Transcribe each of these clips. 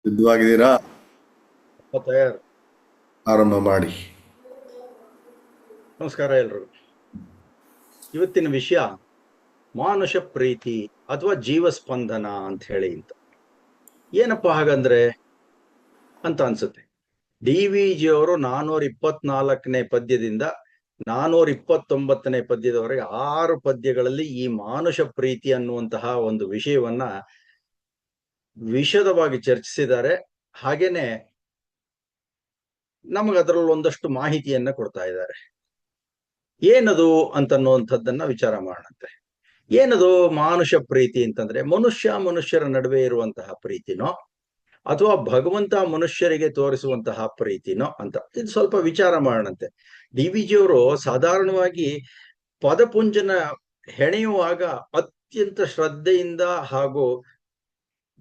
ಸಿದ್ಧವಾಗಿದ್ದೀರಾ? ತಯಾರು. ಆರಂಭ ಮಾಡಿ. ನಮಸ್ಕಾರ ಎಲ್ರು. ಇವತ್ತಿನ ವಿಷಯ ಮಾನುಷ ಪ್ರೀತಿ ಅಥವಾ ಜೀವಸ್ಪಂದನ ಅಂತ ಹೇಳಿ ಅಂತ. ಏನಪ್ಪಾ ಹಾಗಂದ್ರೆ ಅಂತ ಅನ್ಸುತ್ತೆ. ಡಿ ವಿ ಜಿ ಅವರು 424ನೇ ಪದ್ಯದಿಂದ 429ನೇ ಪದ್ಯದವರೆಗೆ 6 ಪದ್ಯಗಳಲ್ಲಿ ಈ ಮಾನುಷ ಪ್ರೀತಿ ಅನ್ನುವಂತಹ ಒಂದು ವಿಷಯವನ್ನ ವಿಶದವಾಗಿ ಚರ್ಚಿಸಿದ್ದಾರೆ. ಹಾಗೇನೆ ನಮಗೆ ಅದರಲ್ಲಿ ಒಂದಷ್ಟು ಮಾಹಿತಿಯನ್ನ ಕೊಡ್ತಾ ಇದ್ದಾರೆ. ಏನದು ಅಂತನ್ನುವಂಥದ್ದನ್ನ ವಿಚಾರ ಮಾಡೋಣಂತೆ. ಏನದು ಮಾನುಷ ಪ್ರೀತಿ ಅಂತಂದ್ರೆ ಮನುಷ್ಯರ ನಡುವೆ ಇರುವಂತಹ ಪ್ರೀತಿನೋ ಅಥವಾ ಭಗವಂತ ಮನುಷ್ಯರಿಗೆ ತೋರಿಸುವಂತಹ ಪ್ರೀತಿನೋ ಅಂತ ಇದು ಸ್ವಲ್ಪ ವಿಚಾರ ಮಾಡೋಣಂತೆ. ಡಿ ವಿ ಜಿ ಅವರು ಸಾಧಾರಣವಾಗಿ ಪದಪುಂಜನ ಹೆಣೆಯುವಾಗ ಅತ್ಯಂತ ಶ್ರದ್ಧೆಯಿಂದ ಹಾಗೂ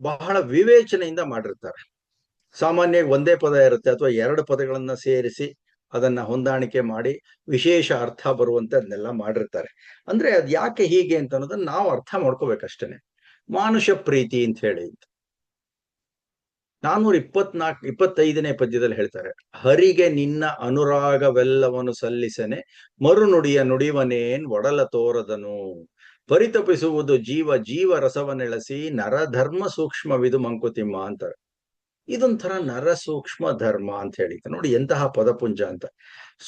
ಬಹಳ ವಿವೇಚನೆಯಿಂದ ಮಾಡಿರ್ತಾರೆ. ಸಾಮಾನ್ಯವಾಗಿ ಒಂದೇ ಪದ ಇರುತ್ತೆ ಅಥವಾ ಎರಡು ಪದಗಳನ್ನ ಸೇರಿಸಿ ಅದನ್ನ ಹೊಂದಾಣಿಕೆ ಮಾಡಿ ವಿಶೇಷ ಅರ್ಥ ಬರುವಂತೆ ಅದನ್ನೆಲ್ಲ ಮಾಡಿರ್ತಾರೆ. ಅಂದ್ರೆ ಅದ್ ಯಾಕೆ ಹೀಗೆ ಅಂತ ಅನ್ನೋದನ್ನ ನಾವು ಅರ್ಥ ಮಾಡ್ಕೋಬೇಕಷ್ಟೇನೆ. ಮಾನುಷ ಪ್ರೀತಿ ಅಂತ ಹೇಳಿ 425ನೇ ಪದ್ಯದಲ್ಲಿ ಹೇಳ್ತಾರೆ, ಹರಿಗೆ ನಿನ್ನ ಅನುರಾಗವೆಲ್ಲವನು ಸಲ್ಲಿಸನೆ ಮರುನುಡಿಯ ನುಡಿವನೇನ್ ಒಡಲ ತೋರದನು, ಪರಿತಪಿಸುವುದು ಜೀವ ಜೀವ ರಸವನೆಳಸಿ ನರಧರ್ಮ ಸೂಕ್ಷ್ಮವಿದು ಮಂಕುತಿಮ್ಮ ಅಂತಾರೆ. ಇದೊಂಥರ ನರ ಸೂಕ್ಷ್ಮ ಧರ್ಮ ಅಂತ ಹೇಳಿ ನೋಡಿ ಎಂತಹ ಪದಪುಂಜ ಅಂತ.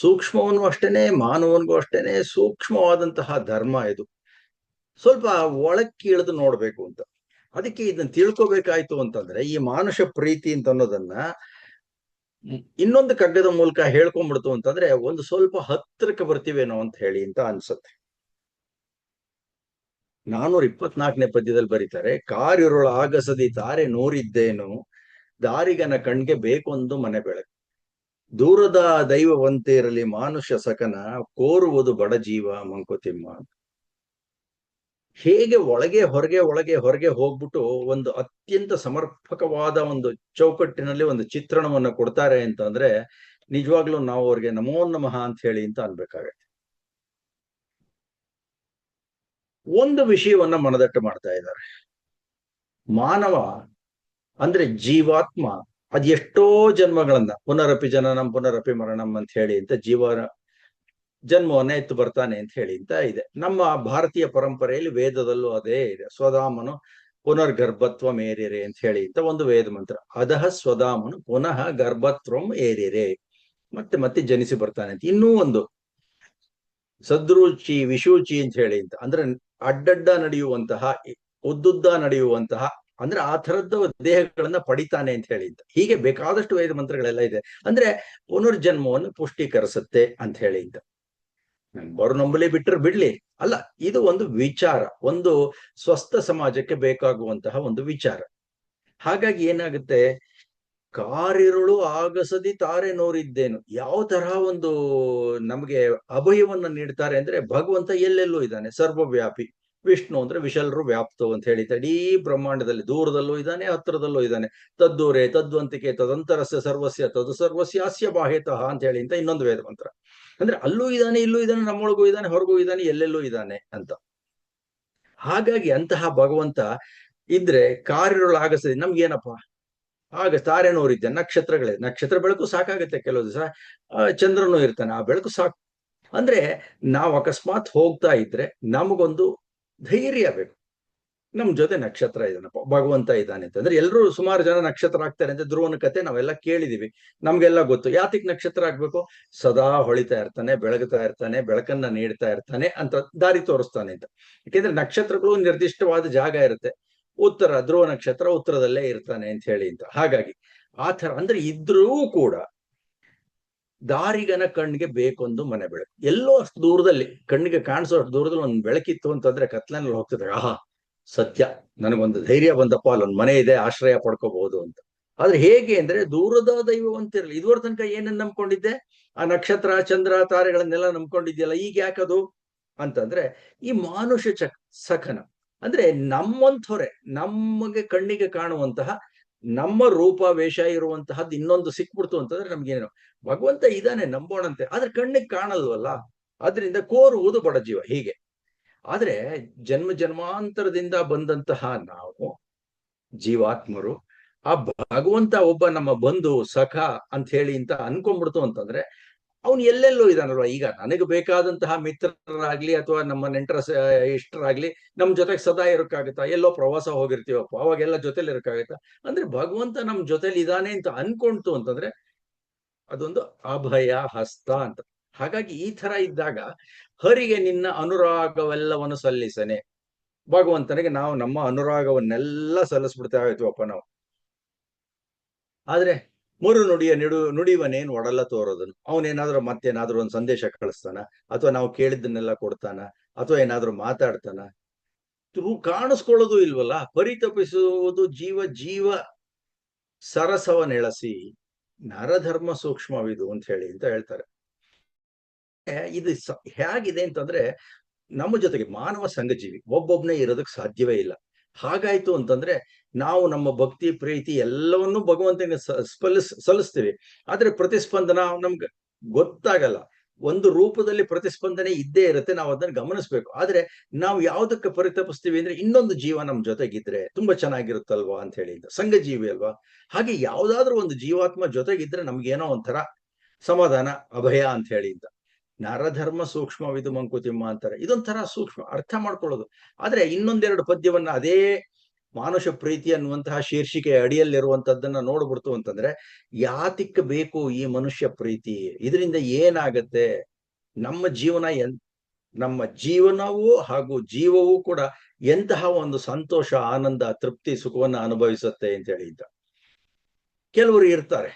ಸೂಕ್ಷ್ಮವನು ಅಷ್ಟೇನೆ, ಮಾನವನಿಗೂ ಅಷ್ಟೇನೆ ಸೂಕ್ಷ್ಮವಾದಂತಹ ಧರ್ಮ ಇದು. ಸ್ವಲ್ಪ ಒಳಕ್ಕೆ ಇಳಿದು ನೋಡ್ಬೇಕು ಅಂತ. ಅದಕ್ಕೆ ಇದನ್ನ ತಿಳ್ಕೊಬೇಕಾಯ್ತು ಅಂತಂದ್ರೆ ಈ ಮಾನುಷ ಪ್ರೀತಿ ಅಂತ ಅನ್ನೋದನ್ನ ಇನ್ನೊಂದು ಕಗ್ಗದ ಮೂಲಕ ಹೇಳ್ಕೊಂಡ್ಬಿಡ್ತು ಅಂತಂದ್ರೆ ಒಂದು ಸ್ವಲ್ಪ ಹತ್ತಿರಕ್ಕೆ ಬರ್ತೀವೇನೋ ಅಂತ ಹೇಳಿ ಅಂತ ಅನ್ಸುತ್ತೆ. 424ನೇ ಪದ್ಯದಲ್ಲಿ ಬರೀತಾರೆ, ಕಾರಿರುಳ ಆಗಸದಿ ತಾರೆ ನೂರಿದ್ದೇನು, ದಾರಿಗನ ಕಣ್ಗೆ ಬೇಕೊಂದು ಮನೆ ಬೆಳಕು, ದೂರದ ದೈವವಂತೆ ಇರಲಿ ಮಾನುಷ ಸಕನ, ಕೋರುವುದು ಬಡ ಜೀವ ಮಂಕುತಿಮ್ಮ. ಹೇಗೆ ಒಳಗೆ ಹೊರಗೆ ಹೋಗ್ಬಿಟ್ಟು ಒಂದು ಅತ್ಯಂತ ಸಮರ್ಪಕವಾದ ಒಂದು ಚೌಕಟ್ಟಿನಲ್ಲಿ ಒಂದು ಚಿತ್ರಣವನ್ನ ಕೊಡ್ತಾರೆ ಅಂತ ಅಂದ್ರೆ ನಿಜವಾಗ್ಲೂ ನಾವು ಅವ್ರಿಗೆ ನಮೋ ನಮಃ ಅಂತ ಹೇಳಿ ಅಂತ ಅನ್ಬೇಕಾಗತ್ತೆ. ಒಂದು ವಿಷಯವನ್ನ ಮನದಟ್ಟು ಮಾಡ್ತಾ ಇದ್ದಾರೆ. ಮಾನವ ಅಂದ್ರೆ ಜೀವಾತ್ಮ ಅದೆಷ್ಟೋ ಜನ್ಮಗಳನ್ನ ಪುನರಪಿ ಜನನಂ ಪುನರಪಿ ಮರಣಂ ಅಂತ ಹೇಳಿ ಅಂತ ಜನ್ಮವನ್ನ ಎತ್ತು ಬರ್ತಾನೆ ಅಂತ ಹೇಳಿ ಅಂತ ಇದೆ. ನಮ್ಮ ಭಾರತೀಯ ಪರಂಪರೆಯಲ್ಲಿ ವೇದದಲ್ಲೂ ಅದೇ ಇದೆ. ಸ್ವಧಾಮನು ಪುನರ್ಗರ್ಭತ್ವ ಏರಿರೆ ಅಂತ ಹೇಳಿ ಅಂತ ಒಂದು ವೇದ ಮಂತ್ರ. ಅದಹ ಸ್ವಧಾಮನು ಪುನಃ ಗರ್ಭತ್ವಂ ಏರಿರೆ, ಮತ್ತೆ ಮತ್ತೆ ಜನಿಸಿ ಬರ್ತಾನೆ ಅಂತ. ಇನ್ನೂ ಒಂದು ಸದ್ರುಚಿ ವಿಶೂಚಿ ಅಂತ ಹೇಳಿ ಅಂತ ಅಂದ್ರೆ ಅಡ್ಡಡ್ಡ ನಡೆಯುವಂತಹ, ಉದ್ದುದ್ದ ನಡೆಯುವಂತಹ, ಅಂದ್ರೆ ಆ ಥರದ ದೇಹಗಳನ್ನ ಪಡಿತಾನೆ ಅಂತ ಹೇಳಿ ಅಂತ. ಹೀಗೆ ಬೇಕಾದಷ್ಟು ವೇದ ಮಂತ್ರಗಳೆಲ್ಲ ಇದೆ. ಅಂದ್ರೆ ಪುನರ್ಜನ್ಮವನ್ನು ಪುಷ್ಟೀಕರಿಸುತ್ತೆ ಅಂತ ಹೇಳಿ ಅಂತ. ಬರು ನಂಬಲಿ ಬಿಟ್ಟರು ಬಿಡ್ಲಿ, ಅಲ್ಲ, ಇದು ಒಂದು ವಿಚಾರ, ಒಂದು ಸ್ವಸ್ಥ ಸಮಾಜಕ್ಕೆ ಬೇಕಾಗುವಂತಹ ಒಂದು ವಿಚಾರ. ಹಾಗಾಗಿ ಏನಾಗುತ್ತೆ, ಕಾರಿರುಳು ಆಗಸದಿ ತಾರೆ ನೋರಿದ್ದೇನು, ಯಾವ ತರಹ ಒಂದು ನಮಗೆ ಅಭಯವನ್ನ ನೀಡ್ತಾರೆ ಅಂದ್ರೆ ಭಗವಂತ ಎಲ್ಲೆಲ್ಲೂ ಇದ್ದಾನೆ, ಸರ್ವವ್ಯಾಪಿ. ವಿಷ್ಣು ಅಂದ್ರೆ ವಿಶಲ್ರು ವ್ಯಾಪ್ತು ಅಂತ ಹೇಳಿದ್ದಾರೆ. ಇಡೀ ಬ್ರಹ್ಮಾಂಡದಲ್ಲಿ ದೂರದಲ್ಲೂ ಇದ್ದಾನೆ, ಹತ್ರದಲ್ಲೂ ಇದ್ದಾನೆ. ತದ್ದೂರೆ ತದ್ವಂತಿಕೆ ತದಂತರಸ್ಯ ಸರ್ವಸ್ಯ ತದು ಸರ್ವಸ್ಯ ಅಸ್ಯ ಬಾಹ್ಯತಃ ಅಂತ ಹೇಳಿ ಅಂತ ಇನ್ನೊಂದು ವೇದ ಮಂತ್ರ. ಅಂದ್ರೆ ಅಲ್ಲೂ ಇದ್ದಾನೆ, ಇಲ್ಲೂ ಇದ್ದಾನೆ, ನಮ್ಮೊಳಗೂ ಇದ್ದಾನೆ, ಹೊರಗೂ ಇದ್ದಾನೆ, ಎಲ್ಲೆಲ್ಲೂ ಇದ್ದಾನೆ ಅಂತ. ಹಾಗಾಗಿ ಅಂತಹ ಭಗವಂತ ಇದ್ರೆ ಕಾರ್ಯಗಳಾಗಸದೆ ನಮ್ಗೇನಪ್ಪ, ಆಗ ತಾರೆನೋರಿದ್ದೆ, ನಕ್ಷತ್ರಗಳೇ, ನಕ್ಷತ್ರ ಬೆಳಕು ಸಾಕಾಗತ್ತೆ. ಕೆಲವು ದಿವಸ ಚಂದ್ರನು ಇರ್ತಾನೆ, ಆ ಬೆಳಕು ಸಾಕು. ಅಂದ್ರೆ ನಾವು ಅಕಸ್ಮಾತ್ ಹೋಗ್ತಾ ಇದ್ರೆ ನಮಗೊಂದು ಧೈರ್ಯ ಬೇಕು. ನಮ್ ಜೊತೆ ನಕ್ಷತ್ರ ಇದ್ದಾನಪ್ಪ, ಭಗವಂತ ಇದ್ದಾನೆ ಅಂತಂದ್ರೆ. ಎಲ್ಲರೂ ಸುಮಾರು ಜನ ನಕ್ಷತ್ರ ಆಗ್ತಾರೆ ಅಂತ ಧ್ರುವನ ಕತೆ ನಾವೆಲ್ಲ ಕೇಳಿದೀವಿ, ನಮ್ಗೆಲ್ಲ ಗೊತ್ತು. ಯಾತಿಕ್ ನಕ್ಷತ್ರ ಆಗ್ಬೇಕು? ಸದಾ ಹೊಳಿತಾ ಇರ್ತಾನೆ, ಬೆಳಗ್ತಾ ಇರ್ತಾನೆ, ಬೆಳಕನ್ನ ನೀಡ್ತಾ ಇರ್ತಾನೆ ಅಂತ, ದಾರಿ ತೋರಿಸ್ತಾನೆ ಅಂತ. ಯಾಕೆಂದ್ರೆ ನಕ್ಷತ್ರಗಳು ನಿರ್ದಿಷ್ಟವಾದ ಜಾಗ ಇರುತ್ತೆ. ಉತ್ತರ ಧ್ರುವ ನಕ್ಷತ್ರ ಉತ್ತರದಲ್ಲೇ ಇರ್ತಾನೆ ಅಂತ ಹೇಳಿ ಅಂತ. ಹಾಗಾಗಿ ಆ ತರ ಅಂದ್ರೆ ಇದ್ರೂ ಕೂಡ ದಾರಿಗನ ಕಣ್ಣಿಗೆ ಬೇಕೊಂದು ಮನೆ ಬೆಳಕು. ಎಲ್ಲೋ ಅಷ್ಟು ದೂರದಲ್ಲಿ, ಕಣ್ಣಿಗೆ ಕಾಣಿಸೋ ಅಷ್ಟು ದೂರದಲ್ಲಿ ಒಂದು ಬೆಳಕಿತ್ತು ಅಂತಂದ್ರೆ ಕತ್ಲನಲ್ಲಿ ಹೋಗ್ತಿದ್ರೆ ಆಹಾ ಸತ್ಯ, ನನಗೊಂದು ಧೈರ್ಯ ಬಂದಪ್ಪ, ಅಲ್ಲೊಂದು ಮನೆ ಇದೆ, ಆಶ್ರಯ ಪಡ್ಕೋಬಹುದು ಅಂತ. ಆದ್ರೆ ಹೇಗೆ ಅಂದ್ರೆ ದೂರದ ದೈವವಂತಿರಲಿ. ಇದುವರ ತನಕ ಏನನ್ನ ನಂಬ್ಕೊಂಡಿದ್ದೆ, ಆ ನಕ್ಷತ್ರ ಚಂದ್ರ ತಾರೆಗಳನ್ನೆಲ್ಲ ನಂಬ್ಕೊಂಡಿದ್ಯಲ್ಲ, ಈಗ ಯಾಕದು ಅಂತಂದ್ರೆ ಈ ಮಾನುಷ ಸಖನ ಅಂದ್ರೆ ನಮ್ಮಂಥವ್ರೆ, ನಮಗೆ ಕಣ್ಣಿಗೆ ಕಾಣುವಂತಹ, ನಮ್ಮ ರೂಪ ವೇಷ ಇರುವಂತಹದ್ದು ಇನ್ನೊಂದು ಸಿಕ್ಬಿಡ್ತು ಅಂತಂದ್ರೆ ನಮ್ಗೇನು, ಭಗವಂತ ಇದಾನೆ ನಂಬೋಣಂತೆ, ಆದ್ರೆ ಕಣ್ಣಿಗೆ ಕಾಣಲ್ವಲ್ಲ. ಅದರಿಂದ ಕೋರುವುದು ಬಡ ಜೀವ ಹೀಗೆ. ಆದ್ರೆ ಜನ್ಮ ಜನ್ಮಾಂತರದಿಂದ ಬಂದಂತಹ ನಾವು ಜೀವಾತ್ಮರು ಆ ಭಗವಂತ ಒಬ್ಬ ನಮ್ಮ ಬಂಧು ಸಖ ಅಂತ ಹೇಳಿ ಅಂತ ಅನ್ಕೊಂಡ್ಬಿಡ್ತು ಅಂತಂದ್ರೆ ಅವನು ಎಲ್ಲೆಲ್ಲೋ ಇದಾನಲ್ವಾ. ಈಗ ನನಗೆ ಬೇಕಾದಂತಹ ಮಿತ್ರರಾಗ್ಲಿ ಅಥವಾ ನಮ್ಮ ನೆಂಟರ ಇಷ್ಟರಾಗ್ಲಿ ನಮ್ ಜೊತೆಗೆ ಸದಾ ಇರೋಕ್ಕಾಗತ್ತಾ? ಎಲ್ಲೋ ಪ್ರವಾಸ ಹೋಗಿರ್ತೀವಪ್ಪ, ಅವಾಗೆಲ್ಲ ಜೊತೆಲಿ ಇರೋಕ್ಕಾಗತ್ತಾ? ಅಂದ್ರೆ ಭಗವಂತ ನಮ್ ಜೊತೆಲಿ ಇದಾನೆ ಅಂತ ಅನ್ಕೊಂತು ಅಂತಂದ್ರೆ ಅದೊಂದು ಅಭಯ ಹಸ್ತ ಅಂತ. ಹಾಗಾಗಿ ಈ ತರ ಇದ್ದಾಗ ಹರಿಗೆ ನಿನ್ನ ಅನುರಾಗವೆಲ್ಲವನ್ನು ಸಲ್ಲಿಸನೆ, ಭಗವಂತನಿಗೆ ನಾವು ನಮ್ಮ ಅನುರಾಗವನ್ನೆಲ್ಲ ಸಲ್ಲಿಸ್ಬಿಡ್ತಾ ಇದ್ವಪ್ಪ ನಾವು. ಆದ್ರೆ ಮರು ನುಡಿಯವನೇನ್ ಒಡಲ ತೋರೋದನು. ಅವನೇನಾದ್ರೂ ಮತ್ತೇನಾದ್ರೂ ಒಂದು ಸಂದೇಶ ಕಳಿಸ್ತಾನ, ಅಥವಾ ನಾವು ಕೇಳಿದ್ದನ್ನೆಲ್ಲ ಕೊಡ್ತಾನ, ಅಥವಾ ಏನಾದ್ರೂ ಮಾತಾಡ್ತಾನ? ಕಾಣಿಸ್ಕೊಳ್ಳೋದು ಇಲ್ವಲ್ಲ. ಪರಿತಪಿಸುವುದು ಜೀವ ಸರಸವನೆಳಸಿ ನರಧರ್ಮ ಸೂಕ್ಷ್ಮವಿದು ಅಂತ ಹೇಳ್ತಾರೆ. ಇದು ಹೇಗಿದೆ ಅಂತಂದ್ರೆ, ನಮ್ಮ ಜೊತೆಗೆ ಮಾನವ ಸಂಘಜೀವಿ, ಒಬ್ಬೊಬ್ನೇ ಇರೋದಕ್ಕೆ ಸಾಧ್ಯವೇ ಇಲ್ಲ. ಹಾಗಾಯ್ತು ಅಂತಂದ್ರೆ ನಾವು ನಮ್ಮ ಭಕ್ತಿ ಪ್ರೀತಿ ಎಲ್ಲವನ್ನೂ ಭಗವಂತನಿಗೆ ಸಲ್ಲಿಸ್ತೀವಿ. ಆದ್ರೆ ಪ್ರತಿಸ್ಪಂದನ ನಮ್ಗೆ ಗೊತ್ತಾಗಲ್ಲ. ಒಂದು ರೂಪದಲ್ಲಿ ಪ್ರತಿಸ್ಪಂದನೆ ಇದ್ದೇ ಇರುತ್ತೆ, ನಾವು ಅದನ್ನ ಗಮನಿಸ್ಬೇಕು. ಆದ್ರೆ ನಾವು ಯಾವ್ದಕ್ಕೆ ಪರಿತಪಿಸ್ತೀವಿ ಅಂದ್ರೆ, ಇನ್ನೊಂದು ಜೀವ ನಮ್ ಜೊತೆಗಿದ್ರೆ ತುಂಬಾ ಚೆನ್ನಾಗಿರುತ್ತಲ್ವಾ ಅಂತ ಹೇಳಿ. ಸಂಘ ಜೀವಿ ಅಲ್ವಾ. ಹಾಗೆ ಯಾವ್ದಾದ್ರು ಒಂದು ಜೀವಾತ್ಮ ಜೊತೆಗಿದ್ರೆ ನಮ್ಗೇನೋ ಒಂಥರ ಸಮಾಧಾನ, ಅಭಯ ಅಂತ ಹೇಳಿ. ನರಧರ್ಮ ಸೂಕ್ಷ್ಮವಿದು ಮಂಕುತಿಮ್ಮ ಅಂತಾರೆ. ಇದೊಂಥರ ಸೂಕ್ಷ್ಮ ಅರ್ಥ ಮಾಡ್ಕೊಳ್ಳೋದು. ಆದ್ರೆ ಇನ್ನೊಂದೆರಡು ಪದ್ಯವನ್ನ ಅದೇ ಮಾನುಷ ಪ್ರೀತಿ ಅನ್ನುವಂತಹ ಶೀರ್ಷಿಕೆ ಅಡಿಯಲ್ಲಿರುವಂತದ್ದನ್ನ ನೋಡ್ಬಿಡ್ತು ಅಂತಂದ್ರೆ, ಯಾತಿಕ್ ಬೇಕು ಈ ಮನುಷ್ಯ ಪ್ರೀತಿ? ಇದರಿಂದ ಏನಾಗತ್ತೆ? ನಮ್ಮ ಜೀವನವೂ ಹಾಗೂ ಜೀವವೂ ಕೂಡ ಎಂತಹ ಒಂದು ಸಂತೋಷ, ಆನಂದ, ತೃಪ್ತಿ, ಸುಖವನ್ನ ಅನುಭವಿಸುತ್ತೆ ಅಂತ ಹೇಳಿದ್ದ. ಕೆಲವರು ಇರ್ತಾರೆ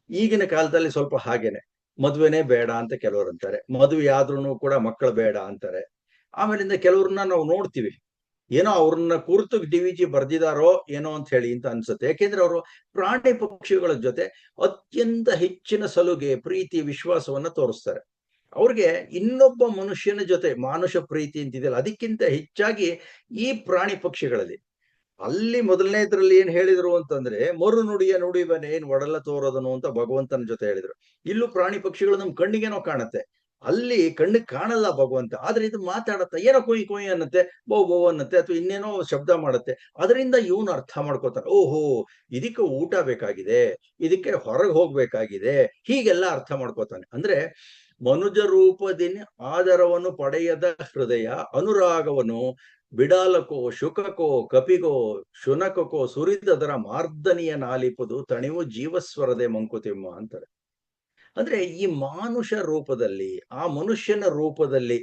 ಈಗಿನ ಕಾಲದಲ್ಲಿ ಸ್ವಲ್ಪ ಹಾಗೇನೆ, ಮದುವೆನೇ ಬೇಡ ಅಂತ ಕೆಲವರು ಅಂತಾರೆ. ಮದುವೆ ಆದ್ರೂ ಕೂಡ ಮಕ್ಕಳು ಬೇಡ ಅಂತಾರೆ. ಆಮೇಲಿಂದ ಕೆಲವ್ರನ್ನ ನಾವು ನೋಡ್ತೀವಿ, ಏನೋ ಅವ್ರನ್ನ ಕುರಿತು ಡಿ.ವಿ.ಜಿ ಬರ್ದಿದಾರೋ ಏನೋ ಅಂತ ಹೇಳಿ ಅಂತ ಅನ್ಸುತ್ತೆ. ಯಾಕೆಂದ್ರೆ ಅವರು ಪ್ರಾಣಿ ಪಕ್ಷಿಗಳ ಜೊತೆ ಅತ್ಯಂತ ಹೆಚ್ಚಿನ ಸಲುಗೆ, ಪ್ರೀತಿ, ವಿಶ್ವಾಸವನ್ನ ತೋರಿಸ್ತಾರೆ. ಅವ್ರಿಗೆ ಇನ್ನೊಬ್ಬ ಮನುಷ್ಯನ ಜೊತೆ ಮಾನುಷ ಪ್ರೀತಿ ಅಂತಿದೆಯಲ್ಲ, ಅದಕ್ಕಿಂತ ಹೆಚ್ಚಾಗಿ ಈ ಪ್ರಾಣಿ ಪಕ್ಷಿಗಳಲ್ಲಿ. ಅಲ್ಲಿ ಮೊದಲನೇದ್ರಲ್ಲಿ ಏನ್ ಹೇಳಿದ್ರು ಅಂತಂದ್ರೆ, ಮರು ನುಡಿಯವನೇ ಏನ್ ಒಡಲ ತೋರೋದನು ಅಂತ ಭಗವಂತನ ಜೊತೆ ಹೇಳಿದ್ರು. ಇಲ್ಲೂ ಪ್ರಾಣಿ ಪಕ್ಷಿಗಳು ನಮ್ ಕಣ್ಣಿಗೇನೋ ಕಾಣುತ್ತೆ, ಅಲ್ಲಿ ಕಣ್ಣಿಗೆ ಕಾಣಲ್ಲ ಭಗವಂತ. ಆದ್ರೆ ಇದು ಮಾತಾಡತ್ತೆ, ಏನೋ ಕೊಯ್ ಕೊಯ್ ಅನ್ನತ್ತೆ, ಬೋ ಅನ್ನತ್ತೆ, ಅಥವಾ ಇನ್ನೇನೋ ಶಬ್ದ ಮಾಡುತ್ತೆ. ಅದರಿಂದ ಇವನು ಅರ್ಥ ಮಾಡ್ಕೋತಾನೆ, ಓಹೋ ಇದಕ್ಕೆ ಊಟ ಬೇಕಾಗಿದೆ, ಇದಕ್ಕೆ ಹೊರಗೆ ಹೋಗ್ಬೇಕಾಗಿದೆ, ಹೀಗೆಲ್ಲ ಅರ್ಥ ಮಾಡ್ಕೋತಾನೆ. ಅಂದ್ರೆ ಮನುಜ ರೂಪದಿನ ಆದರವನ್ನು ಪಡೆಯದ ಹೃದಯ ಅನುರಾಗವನ್ನು ಬಿಡಾಲಕೋ ಶುಕಕೋ ಕಪಿಗೋ ಶುನಕಕೋ ಸುರಿದದರ ಮಾರ್ದನಿಯ ನಾಲಿಪುದು ತಣಿವು ಜೀವಸ್ವರದೆ ಮಂಕುತಿಮ್ಮ ಅಂತಾರೆ. ಅಂದ್ರೆ ಈ ಮಾನುಷ ರೂಪದಲ್ಲಿ, ಆ ಮನುಷ್ಯನ ರೂಪದಲ್ಲಿ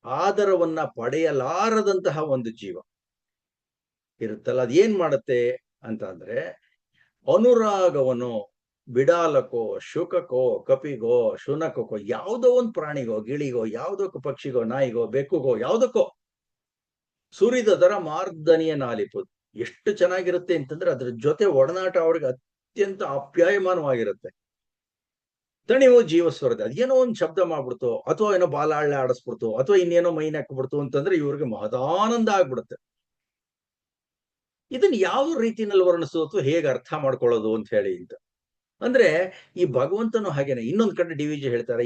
ಆದರವನ್ನ ಪಡೆಯಲಾರದಂತಹ ಒಂದು ಜೀವ ಇರುತ್ತಲ್ಲ, ಅದೇನ್ ಮಾಡುತ್ತೆ ಅಂತ ಅಂದ್ರೆ, ಅನುರಾಗವನ್ನು ಬಿಡಾಲಕೋ ಶುಕಕೋ ಕಪಿಗೋ ಶುನಕಕೋ, ಯಾವುದೋ ಒಂದು ಪ್ರಾಣಿಗೋ, ಗಿಳಿಗೋ, ಯಾವುದೋ ಪಕ್ಷಿಗೋ, ನಾಯಿಗೋ, ಬೆಕ್ಕುಗೋ, ಯಾವುದಕ್ಕೋ ಸುರಿದದರ ಮಾರ್ದನಿಯ ನಾಲಿಪುದು. ಎಷ್ಟು ಚೆನ್ನಾಗಿರುತ್ತೆ ಅಂತಂದ್ರೆ ಅದ್ರ ಜೊತೆ ಒಡನಾಟ ಅವ್ರಿಗೆ ಅತ್ಯಂತ ಆಪ್ಯಾಯಮಾನವಾಗಿರುತ್ತೆ. ತಣಿವು ಜೀವಸ್ವರದೆ, ಅದೇನೋ ಒಂದು ಶಬ್ದ ಮಾಡ್ಬಿಡ್ತು, ಅಥವಾ ಏನೋ ಬಾಲಾಳ್ಳೆ ಆಡಿಸ್ಬಿಡ್ತು, ಅಥವಾ ಇನ್ನೇನೋ ಮೈನ್ ಹಾಕ್ಬಿಡ್ತು ಅಂತಂದ್ರೆ ಇವ್ರಿಗೆ ಮಹದಾನಂದ ಆಗ್ಬಿಡುತ್ತೆ. ಇದನ್ನ ಯಾವ ರೀತಿನಲ್ಲಿ ವರ್ಣಿಸೋದು ಅಥವಾ ಹೇಗೆ ಅರ್ಥ ಮಾಡ್ಕೊಳ್ಳೋದು ಅಂತ ಹೇಳಿ ಅಂತ ಅಂದ್ರೆ, ಈ ಭಗವಂತನು ಹಾಗೇನೆ. ಇನ್ನೊಂದ್ ಕಡೆ ಡಿ.ವಿ.ಜಿ ಹೇಳ್ತಾರೆ,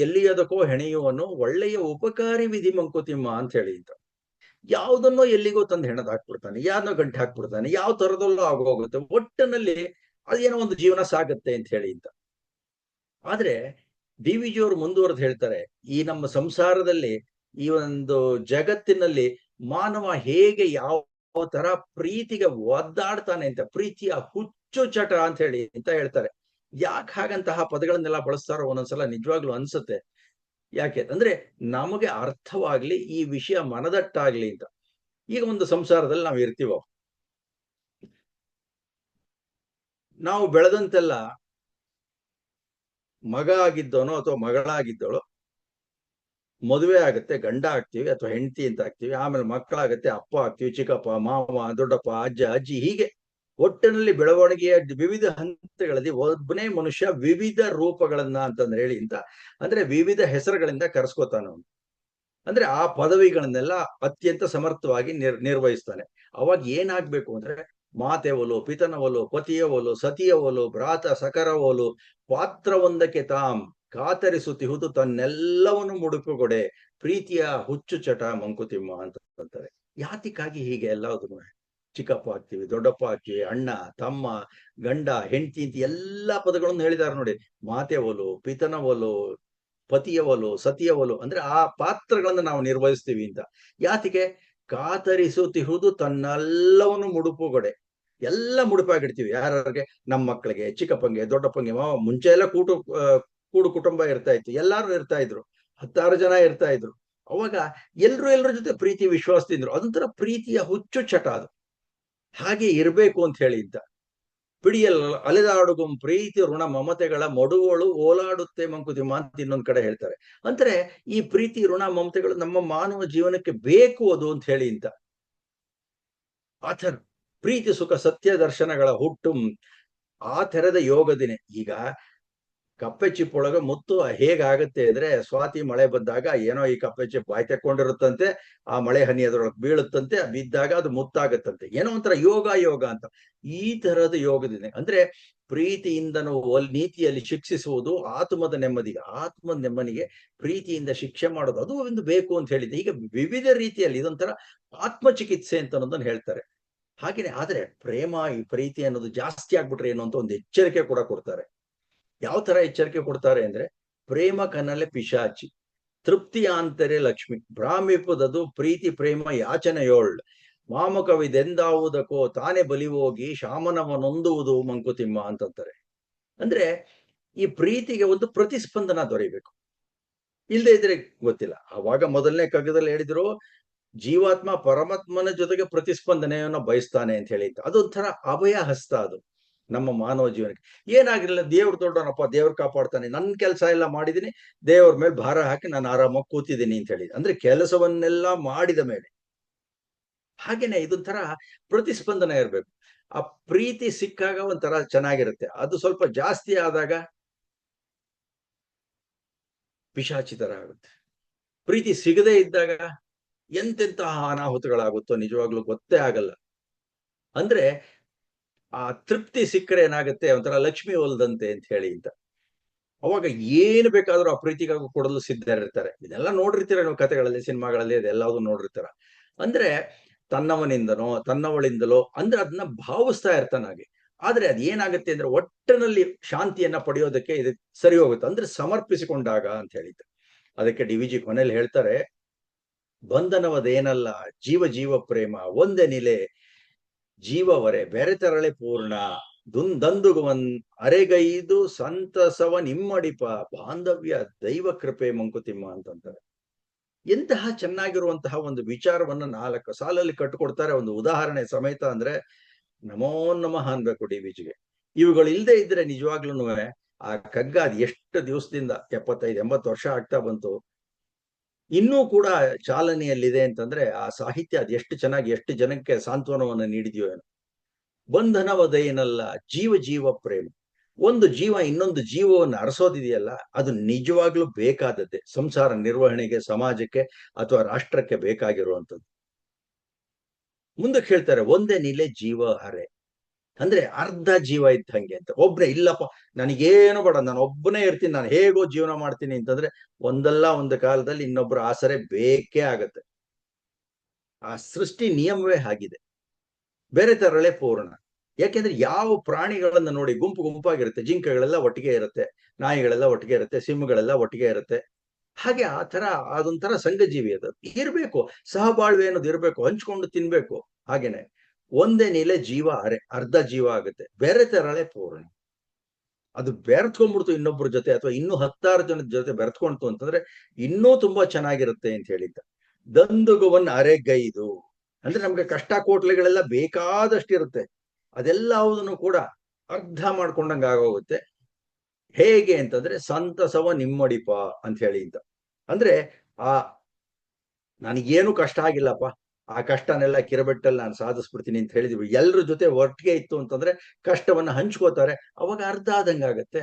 ಎಲ್ಲಿಯದಕೋ ಹೆಣೆಯುವನು ಒಳ್ಳೆಯ ಉಪಕಾರಿ ವಿಧಿ ಮಂಕುತಿಮ್ಮ ಅಂತ ಹೇಳಿ ಅಂತ. ಯಾವುದನ್ನೋ ಎಲ್ಲಿಗೋ ತಂದು ಹೆಣದ್ ಹಾಕ್ಬಿಡ್ತಾನೆ, ಯಾರನ್ನೋ ಗಂಟೆ ಹಾಕ್ಬಿಡ್ತಾನೆ, ಯಾವ ತರದಲ್ಲೋ ಆಗೋಗುತ್ತೆ, ಒಟ್ಟಿನಲ್ಲಿ ಅದೇನೋ ಒಂದು ಜೀವನ ಸಾಗುತ್ತೆ ಅಂತ ಹೇಳಿ ಅಂತ. ಆದ್ರೆ ಡಿ.ವಿ.ಜಿ ಅವರು ಮುಂದುವರೆದು ಹೇಳ್ತಾರೆ, ಈ ನಮ್ಮ ಸಂಸಾರದಲ್ಲಿ, ಈ ಒಂದು ಜಗತ್ತಿನಲ್ಲಿ ಮಾನವ ಹೇಗೆ ಯಾವ ತರ ಪ್ರೀತಿಗೆ ಒದ್ದಾಡ್ತಾನೆ ಅಂತ, ಪ್ರೀತಿಯ ಹುಚ್ಚು ಚಟ ಅಂತ ಹೇಳಿ ಅಂತ ಹೇಳ್ತಾರೆ. ಯಾಕೆ ಹಾಗಂತಹ ಪದಗಳನ್ನೆಲ್ಲ ಬಳಸ್ತಾರೋ ಒಂದೊಂದ್ಸಲ ನಿಜವಾಗ್ಲೂ ಅನ್ಸುತ್ತೆ. ಯಾಕೆ ಅಂದ್ರೆ ನಮಗೆ ಅರ್ಥವಾಗ್ಲಿ, ಈ ವಿಷಯ ಮನದಟ್ಟಾಗ್ಲಿ ಅಂತ. ಈಗ ಒಂದು ಸಂಸಾರದಲ್ಲಿ ನಾವು ಇರ್ತೀವೋ, ನಾವು ಬೆಳೆದಂತೆಲ್ಲ ಮಗ ಆಗಿದ್ದವನೋ ಅಥವಾ ಮಗಳಾಗಿದ್ದವಳು ಮದುವೆ ಆಗುತ್ತೆ, ಗಂಡ ಆಗ್ತೀವಿ ಅಥವಾ ಹೆಂಡತಿ ಅಂತ ಆಗ್ತೀವಿ, ಆಮೇಲೆ ಮಕ್ಕಳಾಗತ್ತೆ, ಅಪ್ಪ ಆಗ್ತೀವಿ, ಚಿಕ್ಕಪ್ಪ, ಮಾವ, ದೊಡ್ಡಪ್ಪ, ಅಜ್ಜ, ಅಜ್ಜಿ, ಹೀಗೆ ಒಟ್ಟಿನಲ್ಲಿ ಬೆಳವಣಿಗೆಯ ವಿವಿಧ ಹಂತಗಳಲ್ಲಿ ಒಬ್ಬನೇ ಮನುಷ್ಯ ವಿವಿಧ ರೂಪಗಳನ್ನ ಅಂತಂದ್ರೆ ಹೇಳಿ ಅಂತ, ಅಂದ್ರೆ ವಿವಿಧ ಹೆಸರುಗಳಿಂದ ಕರೆಸ್ಕೋತಾನ ಅವನು. ಅಂದ್ರೆ ಆ ಪದವಿಗಳನ್ನೆಲ್ಲ ಅತ್ಯಂತ ಸಮರ್ಥವಾಗಿ ನಿರ್ವಹಿಸ್ತಾನೆ. ಅವಾಗ ಏನಾಗ್ಬೇಕು ಅಂದ್ರೆ, ಮಾತೆ ಒಲು, ಪಿತನ ಒಲು, ಪತಿಯ ಒಲು, ಸತಿಯ ಒಲು, ಭ್ರಾತ ಸಕರ ಒಲು, ಪಾತ್ರವೊಂದಕ್ಕೆ ತಾಂ ಕಾತರಿಸುತ್ತಿಹುದು ತನ್ನೆಲ್ಲವನ್ನು ಮುಡುಕುಗೊಡೆ ಪ್ರೀತಿಯ ಹುಚ್ಚು ಚಟ ಮಂಕುತಿಮ್ಮ ಅಂತ ಅಂತಾರೆ. ಯಾತಿಗಾಗಿ ಹೀಗೆ ಎಲ್ಲದನ್ನು ಚಿಕ್ಕಪ್ಪ ಆಗ್ತೀವಿ, ದೊಡ್ಡಪ್ಪ ಆಗ್ತೀವಿ, ಅಣ್ಣ, ತಮ್ಮ, ಗಂಡ, ಹೆಂಡತಿ ಅಂತ ಎಲ್ಲಾ ಪದಗಳನ್ನು ಹೇಳಿದ್ದಾರೆ ನೋಡಿ. ಮಾತೆ ಒಲು, ಪಿತನ ಒಲು, ಪತಿಯ ಒಲು, ಸತಿಯ ಒಲು, ಅಂದ್ರೆ ಆ ಪಾತ್ರಗಳನ್ನ ನಾವು ನಿರ್ವಹಿಸ್ತೀವಿ ಅಂತ. ಯಾತಿಗೆ? ಕಾತರಿಸುತ್ತಿಹುದು ತನ್ನೆಲ್ಲವನ್ನು ಮುಡುಪುಗೊಡೆ. ಎಲ್ಲ ಮುಡುಪಾಗಿಡ್ತೀವಿ. ಯಾರಿಗೆ? ನಮ್ಮ ಮಕ್ಕಳಿಗೆ, ಚಿಕ್ಕಪ್ಪಂಗೆ, ದೊಡ್ಡಪ್ಪಂಗೆ. ಮುಂಚೆ ಎಲ್ಲ ಕೂಡು ಕುಟುಂಬ ಇರ್ತಾ ಇತ್ತು, ಎಲ್ಲಾರು ಇರ್ತಾ ಇದ್ರು, 10 ಜನ ಇರ್ತಾ ಇದ್ರು. ಅವಾಗ ಎಲ್ರ ಜೊತೆ ಪ್ರೀತಿ ವಿಶ್ವಾಸದಿಂದ್ರು. ಅದೊಂಥರ ಪ್ರೀತಿಯ ಹುಚ್ಚು ಚಟ ಅದು. ಹಾಗೆ ಇರ್ಬೇಕು ಅಂತ ಹೇಳಿ ಅಂತ. ಪಿಡಿಯಲ್ ಅಲೆದಾಡುಗಂ ಪ್ರೀತಿ ಋಣ ಮಮತೆಗಳ ಮಡುವಳು ಓಲಾಡುತ್ತೆ ಮಂಕುತಿಮ್ಮ ಅಂತ ಇನ್ನೊಂದ್ ಕಡೆ ಹೇಳ್ತಾರೆ. ಅಂದ್ರೆ ಈ ಪ್ರೀತಿ ಋಣ ಮಮತೆಗಳು ನಮ್ಮ ಮಾನವ ಜೀವನಕ್ಕೆ ಬೇಕು ಅದು ಅಂತ ಹೇಳಿ ಅಂತ. ಆತರ ಪ್ರೀತಿ ಸುಖ ಸತ್ಯ ದರ್ಶನಗಳ ಹುಟ್ಟು ಆ ತೆರೆದ ಯೋಗದಿನೇ. ಈಗ ಕಪ್ಪೆ ಚಿಪ್ಪೊಳಗ ಮುತ್ತು ಹೇಗಾಗತ್ತೆ ಅಂದ್ರೆ, ಸ್ವಾತಿ ಮಳೆ ಬಂದಾಗ ಏನೋ ಈ ಕಪ್ಪೆ ಚಿಪ್ಪು ಬಾಯ್ ತೆಕ್ಕೊಂಡಿರುತ್ತಂತೆ, ಆ ಮಳೆ ಹನಿ ಅದ್ರೊಳಗೆ ಬೀಳುತ್ತಂತೆ, ಬಿದ್ದಾಗ ಅದು ಮುತ್ತಾಗತ್ತಂತೆ. ಏನೋ ಒಂಥರ ಯೋಗ ಅಂತ. ಈ ತರಹದ ಯೋಗದಿದೆ. ಅಂದ್ರೆ ಪ್ರೀತಿಯಿಂದನೂ ನೀತಿಯಲ್ಲಿ ಶಿಕ್ಷಿಸುವುದು ಆತ್ಮದ ನೆಮ್ಮದಿಗೆ. ಆತ್ಮದ ನೆಮ್ಮದಿಗೆ ಪ್ರೀತಿಯಿಂದ ಶಿಕ್ಷೆ ಮಾಡೋದು, ಅದು ಒಂದು ಬೇಕು ಅಂತ ಹೇಳಿದೆ. ಈಗ ವಿವಿಧ ರೀತಿಯಲ್ಲಿ ಇದೊಂಥರ ಆತ್ಮಚಿಕಿತ್ಸೆ ಅಂತ ಅನ್ನೋದನ್ನ ಹೇಳ್ತಾರೆ. ಹಾಗೇನೆ. ಆದ್ರೆ ಪ್ರೇಮ, ಈ ಪ್ರೀತಿ ಅನ್ನೋದು ಜಾಸ್ತಿ ಆಗ್ಬಿಟ್ರೆ ಏನು ಅಂತ ಒಂದು ಎಚ್ಚರಿಕೆ ಕೂಡ ಕೊಡ್ತಾರೆ. ಯಾವ ತರ ಎಚ್ಚರಿಕೆ ಕೊಡ್ತಾರೆ ಅಂದ್ರೆ, ಪ್ರೇಮ ಕನಲೆ ಪಿಶಾಚಿ, ತೃಪ್ತಿ ಆಂತರೆ ಲಕ್ಷ್ಮಿ, ಭ್ರಾಮಿಪುದದು ಪ್ರೀತಿ ಪ್ರೇಮ ಯಾಚನೆಯೋಳ್, ಮಾಮಕವಿದೆಂದಾವುದಕ್ಕೋ ತಾನೇ ಬಲಿ ಹೋಗಿ ಶಾಮನವನೊಂದುವುದು ಮಂಕುತಿಮ್ಮ ಅಂತಂತಾರೆ. ಅಂದ್ರೆ ಈ ಪ್ರೀತಿಗೆ ಒಂದು ಪ್ರತಿಸ್ಪಂದನ ದೊರೆಯಬೇಕು. ಇಲ್ಲದೆ ಇದ್ರೆ ಗೊತ್ತಿಲ್ಲ. ಅವಾಗ ಮೊದಲನೇ ಕಗ್ಗದಲ್ಲಿ ಹೇಳಿದ್ರು, ಜೀವಾತ್ಮ ಪರಮಾತ್ಮನ ಜೊತೆಗೆ ಪ್ರತಿಸ್ಪಂದನೆಯನ್ನು ಬಯಸ್ತಾನೆ ಅಂತ ಹೇಳಿ. ಅದೊಂಥರ ಅಭಯ ಹಸ್ತ ಅದು ನಮ್ಮ ಮಾನವ ಜೀವನಕ್ಕೆ. ಏನಾಗಿರಲಿಲ್ಲ, ದೇವ್ರು ದೊಡ್ಡವನಪ್ಪ, ದೇವ್ರು ಕಾಪಾಡ್ತಾನೆ, ನನ್ನ ಕೆಲಸ ಎಲ್ಲ ಮಾಡಿದೀನಿ, ದೇವ್ರ ಮೇಲೆ ಭಾರ ಹಾಕಿ ನಾನು ಆರಾಮಾಗಿ ಕೂತಿದ್ದೀನಿ ಅಂತ ಹೇಳಿ. ಅಂದ್ರೆ ಕೆಲಸವನ್ನೆಲ್ಲ ಮಾಡಿದ ಮೇಲೆ. ಹಾಗೇನೆ ಇದೊಂಥರ ಪ್ರತಿಸ್ಪಂದನ ಇರ್ಬೇಕು. ಆ ಪ್ರೀತಿ ಸಿಕ್ಕಾಗ ಒಂಥರ ಚೆನ್ನಾಗಿರುತ್ತೆ. ಅದು ಸ್ವಲ್ಪ ಜಾಸ್ತಿ ಆದಾಗ ಪಿಶಾಚಿ ತರ ಆಗುತ್ತೆ. ಪ್ರೀತಿ ಸಿಗದೇ ಇದ್ದಾಗ ಎಂತೆಂತಹ ಅನಾಹುತಗಳಾಗುತ್ತೋ ನಿಜವಾಗ್ಲೂ ಗೊತ್ತೇ ಆಗಲ್ಲ. ಅಂದ್ರೆ ಆ ತೃಪ್ತಿ ಸಿಕ್ಕರೆ ಏನಾಗುತ್ತೆ, ಒಂಥರ ಲಕ್ಷ್ಮಿ ಒಲ್ದಂತೆ ಅಂತ ಹೇಳಿ ಅಂತ. ಅವಾಗ ಏನು ಬೇಕಾದ್ರೂ ಆ ಪ್ರೀತಿಗಾಗಿ ಕೊಡಲು ಸಿದ್ಧರಿರ್ತಾರೆ. ಇದೆಲ್ಲ ನೋಡಿರ್ತೀರ ನೀವು ಕಥೆಗಳಲ್ಲಿ, ಸಿನಿಮಾಗಳಲ್ಲಿ, ಅದೆಲ್ಲದೂ ನೋಡಿರ್ತೀರ. ಅಂದ್ರೆ ತನ್ನವನಿಂದನೋ ತನ್ನವಳಿಂದಲೋ ಅಂದ್ರೆ ಅದನ್ನ ಭಾವಿಸ್ತಾ ಇರ್ತಾನೆ ಹಾಗೆ. ಆದ್ರೆ ಅದ್ ಏನಾಗುತ್ತೆ ಅಂದ್ರೆ, ಒಟ್ಟಿನಲ್ಲಿ ಶಾಂತಿಯನ್ನ ಪಡೆಯೋದಕ್ಕೆ ಇದು ಸರಿ ಹೋಗುತ್ತೆ. ಅಂದ್ರೆ ಸಮರ್ಪಿಸಿಕೊಂಡಾಗ ಅಂತ ಹೇಳಿದ್ದು. ಅದಕ್ಕೆ ಡಿ.ವಿ.ಜಿ. ಕೊನೆಯಲ್ಲಿ ಹೇಳ್ತಾರೆ, ಬಂಧನವದೇನಲ್ಲ ಜೀವ ಪ್ರೇಮ ಒಂದೇ ನಿಲೆ, ಜೀವವರೆ ಬೆರೆತರಳೆ ಪೂರ್ಣ, ದಂದುಗುವನ್ ಅರೆಗೈದು ಸಂತಸವ ನಿಮ್ಮಡಿಪ, ಬಾಂಧವ್ಯ ದೈವ ಕೃಪೆ ಮಂಕುತಿಮ್ಮ ಅಂತಂತಾರೆ. ಎಂತಹ ಚೆನ್ನಾಗಿರುವಂತಹ ಒಂದು ವಿಚಾರವನ್ನ 4 ಸಾಲಲ್ಲಿ ಕಟ್ಟಿಕೊಡ್ತಾರೆ, ಒಂದು ಉದಾಹರಣೆ ಸಮೇತ. ಅಂದ್ರೆ ನಮೋ ನಮಃ ಅನ್ಬೇಕು ಡಿ.ವಿ.ಜಿಗೆ. ಇವುಗಳು ಇಲ್ಲದೆ ಇದ್ರೆ ನಿಜವಾಗ್ಲೂ ಆ ಕಗ್ಗ ಅದ್ ಎಷ್ಟು ದಿವಸದಿಂದ 75-80 ವರ್ಷ ಆಗ್ತಾ ಬಂತು, ಇನ್ನೂ ಕೂಡ ಚಾಲನೆಯಲ್ಲಿದೆ ಅಂತಂದ್ರೆ ಆ ಸಾಹಿತ್ಯ ಅದು ಎಷ್ಟು ಚೆನ್ನಾಗಿ, ಎಷ್ಟು ಜನಕ್ಕೆ ಸಾಂತ್ವನವನ್ನು ನೀಡಿದೆಯೋ ಏನೋ. ಬಂಧನವದೇನಲ್ಲ ಜೀವ ಪ್ರೇಮ. ಒಂದು ಜೀವ ಇನ್ನೊಂದು ಜೀವವನ್ನು ಅರಸೋದಿದೆಯಲ್ಲ, ಅದು ನಿಜವಾಗ್ಲೂ ಬೇಕಾದದ್ದೇ ಸಂಸಾರ ನಿರ್ವಹಣೆಗೆ, ಸಮಾಜಕ್ಕೆ ಅಥವಾ ರಾಷ್ಟ್ರಕ್ಕೆ ಬೇಕಾಗಿರುವಂಥದ್ದು. ಮುಂದಕ್ಕೆ ಹೇಳ್ತಾರೆ, ಒಂದೇ ನಿಲೆ ಜೀವ ಹರೆ, ಅಂದ್ರೆ ಅರ್ಧ ಜೀವ ಇದ್ದಂಗೆ ಅಂತ. ಒಬ್ನೇ ಇಲ್ಲಪ್ಪ ನನಗೇನು ಬೇಡ, ನಾನು ಒಬ್ಬನೇ ಇರ್ತೀನಿ, ನಾನು ಹೇಗೋ ಜೀವನ ಮಾಡ್ತೀನಿ ಅಂತಂದ್ರೆ ಒಂದಲ್ಲ ಒಂದು ಕಾಲದಲ್ಲಿ ಇನ್ನೊಬ್ಬರ ಆಸರೆ ಬೇಕೇ ಆಗತ್ತೆ. ಆ ಸೃಷ್ಟಿ ನಿಯಮವೇ ಆಗಿದೆ. ಬೇರೆ ತರಳೆ ಪೂರ್ಣ. ಯಾಕೆಂದ್ರೆ ಯಾವ ಪ್ರಾಣಿಗಳನ್ನ ನೋಡಿ ಗುಂಪಾಗಿರುತ್ತೆ. ಜಿಂಕೆಗಳೆಲ್ಲ ಒಟ್ಟಿಗೆ ಇರುತ್ತೆ, ನಾಯಿಗಳೆಲ್ಲ ಒಟ್ಟಿಗೆ ಇರುತ್ತೆ, ಸಿಂಹಗಳೆಲ್ಲ ಒಟ್ಟಿಗೆ ಇರುತ್ತೆ. ಹಾಗೆ ಆ ತರ ಅದೊಂಥರ ಸಂಘಜೀವಿ ಅದು ಇರ್ಬೇಕು. ಸಹಬಾಳ್ವೆ ಅನ್ನೋದು ಇರ್ಬೇಕು, ಹಂಚ್ಕೊಂಡು ತಿನ್ಬೇಕು. ಹಾಗೇನೆ ಒಂದೇ ನಿಲೆ ಜೀವ ಅರೆ, ಅರ್ಧ ಜೀವ ಆಗುತ್ತೆ. ಬೇರೆ ತರಳೆ ಪೂರ್ಣ. ಅದು ಬೆರೆತ್ಕೊಂಡ್ಬಿಡ್ತು ಇನ್ನೊಬ್ಬರ ಜೊತೆ, ಅಥವಾ ಇನ್ನೂ 10 ಜನದ ಜೊತೆ ಬೆರೆತ್ಕೊಂಡ್ತು ಅಂತಂದ್ರೆ ಇನ್ನೂ ತುಂಬಾ ಚೆನ್ನಾಗಿರುತ್ತೆ ಅಂತ ಹೇಳಿದ್ದ. ದಂದುಗುವನ್ ಅರೆಗೈದು ಅಂದ್ರೆ ನಮ್ಗೆ ಕಷ್ಟ ಕೋಟ್ಲೆಗಳೆಲ್ಲ ಬೇಕಾದಷ್ಟಿರುತ್ತೆ, ಅದೆಲ್ಲದನ್ನು ಕೂಡ ಅರ್ಧ ಮಾಡ್ಕೊಂಡಂಗ ಆಗೋಗುತ್ತೆ. ಹೇಗೆ ಅಂತಂದ್ರೆ ಸಂತಸವ ನಿಮ್ಮಡಿಪ ಅಂತ ಹೇಳಿ ಅಂತ. ಅಂದ್ರೆ ಆ ನನಗೇನು ಕಷ್ಟ ಆಗಿಲ್ಲಪ್ಪ, ಆ ಕಷ್ಟನೆಲ್ಲ ಕಿರಬೆಟ್ಟಲ್ಲಿ ನಾನು ಸಾಧಿಸ್ಬಿಡ್ತೀನಿ ಅಂತ ಹೇಳಿದ್ವಿ. ಎಲ್ರ ಜೊತೆ ಒಟ್ಟಿಗೆ ಇತ್ತು ಅಂತಂದ್ರೆ ಕಷ್ಟವನ್ನ ಹಂಚ್ಕೋತಾರೆ, ಅವಾಗ ಅರ್ಧ ಆದಂಗಾಗತ್ತೆ.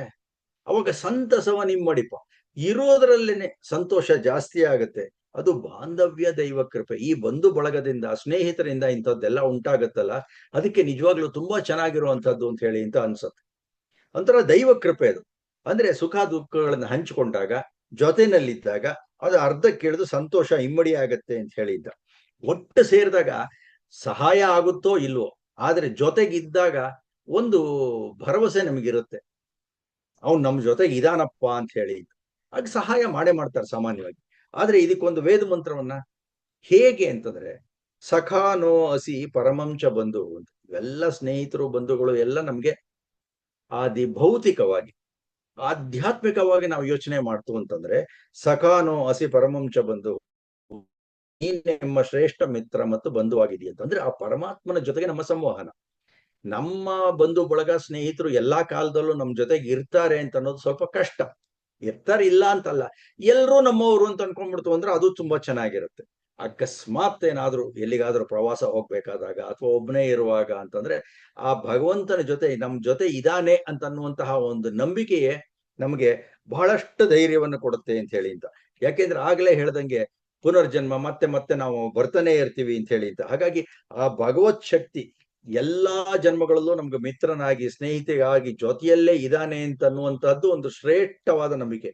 ಅವಾಗ ಸಂತಸವ ನಿಮ್ಮಡಿಪ, ಇರೋದ್ರಲ್ಲೇನೆ ಸಂತೋಷ ಜಾಸ್ತಿ ಆಗತ್ತೆ. ಅದು ಬಾಂಧವ್ಯ ದೈವ ಕೃಪೆ. ಈ ಬಂಧು ಬಳಗದಿಂದ, ಸ್ನೇಹಿತರಿಂದ ಇಂಥದ್ದೆಲ್ಲ ಉಂಟಾಗತ್ತಲ್ಲ, ಅದಕ್ಕೆ ನಿಜವಾಗ್ಲೂ ತುಂಬಾ ಚೆನ್ನಾಗಿರುವಂತದ್ದು ಅಂತ ಹೇಳಿ ಅಂತ ಅನ್ಸತ್ತೆ. ಒಂಥರ ದೈವ ಕೃಪೆ ಅದು. ಅಂದ್ರೆ ಸುಖ ದುಃಖಗಳನ್ನ ಹಂಚಿಕೊಂಡಾಗ, ಜೊತೆನಲ್ಲಿದ್ದಾಗ ಅದು ಅರ್ಧಕ್ಕಿಳಿದು ಸಂತೋಷ ಇಮ್ಮಡಿ ಆಗತ್ತೆ ಅಂತ ಹೇಳಿದ್ದ. ಒಟ್ಟು ಸೇರಿದಾಗ ಸಹಾಯ ಆಗುತ್ತೋ ಇಲ್ವೋ, ಆದ್ರೆ ಜೊತೆಗಿದ್ದಾಗ ಒಂದು ಭರವಸೆ ನಮಗಿರುತ್ತೆ, ಅವ್ನು ನಮ್ ಜೊತೆಗೆ ಇದಾನಪ್ಪ ಅಂತ ಹೇಳಿ. ಆಗ ಸಹಾಯ ಮಾಡೇ ಮಾಡ್ತಾರೆ ಸಾಮಾನ್ಯವಾಗಿ. ಆದ್ರೆ ಇದಕ್ಕೊಂದು ವೇದ ಮಂತ್ರವನ್ನ ಹೇಗೆ ಅಂತಂದ್ರೆ, ಸಖಾನೋ ಅಸಿ ಪರಮಂಚ ಬಂಧು ಅಂತ. ಇವೆಲ್ಲ ಸ್ನೇಹಿತರು ಬಂಧುಗಳು ಎಲ್ಲ ನಮ್ಗೆ ಆದಿ ಭೌತಿಕವಾಗಿ, ಆಧ್ಯಾತ್ಮಿಕವಾಗಿ ನಾವು ಯೋಚನೆ ಮಾಡ್ತು ಅಂತಂದ್ರೆ, ಸಖಾನೋ ಅಸಿ ಪರಮಂಚ ಬಂಧು, ನೀನ್ ನಿಮ್ಮ ಶ್ರೇಷ್ಠ ಮಿತ್ರ ಮತ್ತು ಬಂಧುವಾಗಿದೆಯಾ ಅಂತಂದ್ರೆ ಆ ಪರಮಾತ್ಮನ ಜೊತೆಗೆ ನಮ್ಮ ಸಂವಹನ. ನಮ್ಮ ಬಂಧು ಬಳಗ ಸ್ನೇಹಿತರು ಎಲ್ಲಾ ಕಾಲದಲ್ಲೂ ನಮ್ ಜೊತೆಗೆ ಇರ್ತಾರೆ ಅಂತ ಅನ್ನೋದು ಸ್ವಲ್ಪ ಕಷ್ಟ. ಇರ್ತಾರೆ ಇಲ್ಲ ಅಂತಲ್ಲ, ಎಲ್ರೂ ನಮ್ಮವರು ಅಂತ ಅನ್ಕೊಂಡ್ಬಿಡ್ತು ಅಂದ್ರೆ ಅದು ತುಂಬಾ ಚೆನ್ನಾಗಿರುತ್ತೆ. ಅಕಸ್ಮಾತ್ ಏನಾದ್ರೂ ಎಲ್ಲಿಗಾದ್ರೂ ಪ್ರವಾಸ ಹೋಗ್ಬೇಕಾದಾಗ ಅಥವಾ ಒಬ್ಬನೇ ಇರುವಾಗ ಅಂತಂದ್ರೆ ಆ ಭಗವಂತನ ಜೊತೆ ನಮ್ ಜೊತೆ ಇದಾನೆ ಅಂತ ಅನ್ನುವಂತಹ ಒಂದು ನಂಬಿಕೆಯೇ ನಮಗೆ ಬಹಳಷ್ಟು ಧೈರ್ಯವನ್ನು ಕೊಡುತ್ತೆ ಅಂತ ಹೇಳಿ ಅಂತ. ಯಾಕೆಂದ್ರೆ ಆಗ್ಲೇ ಹೇಳ್ದಂಗೆ ಪುನರ್ಜನ್ಮ ಮತ್ತೆ ಮತ್ತೆ ನಾವು ಬರ್ತಾನೆ ಇರ್ತೀವಿ ಅಂತ ಹೇಳಿ ಅಂತ. ಹಾಗಾಗಿ ಆ ಭಗವತ್ ಶಕ್ತಿ ಎಲ್ಲಾ ಜನ್ಮಗಳಲ್ಲೂ ನಮ್ಗೆ ಮಿತ್ರನಾಗಿ ಸ್ನೇಹಿತೆಯಾಗಿ ಜೊತೆಯಲ್ಲೇ ಇದ್ದಾನೆ ಅಂತ ಅನ್ನುವಂತಹದ್ದು ಒಂದು ಶ್ರೇಷ್ಠವಾದ ನಂಬಿಕೆ.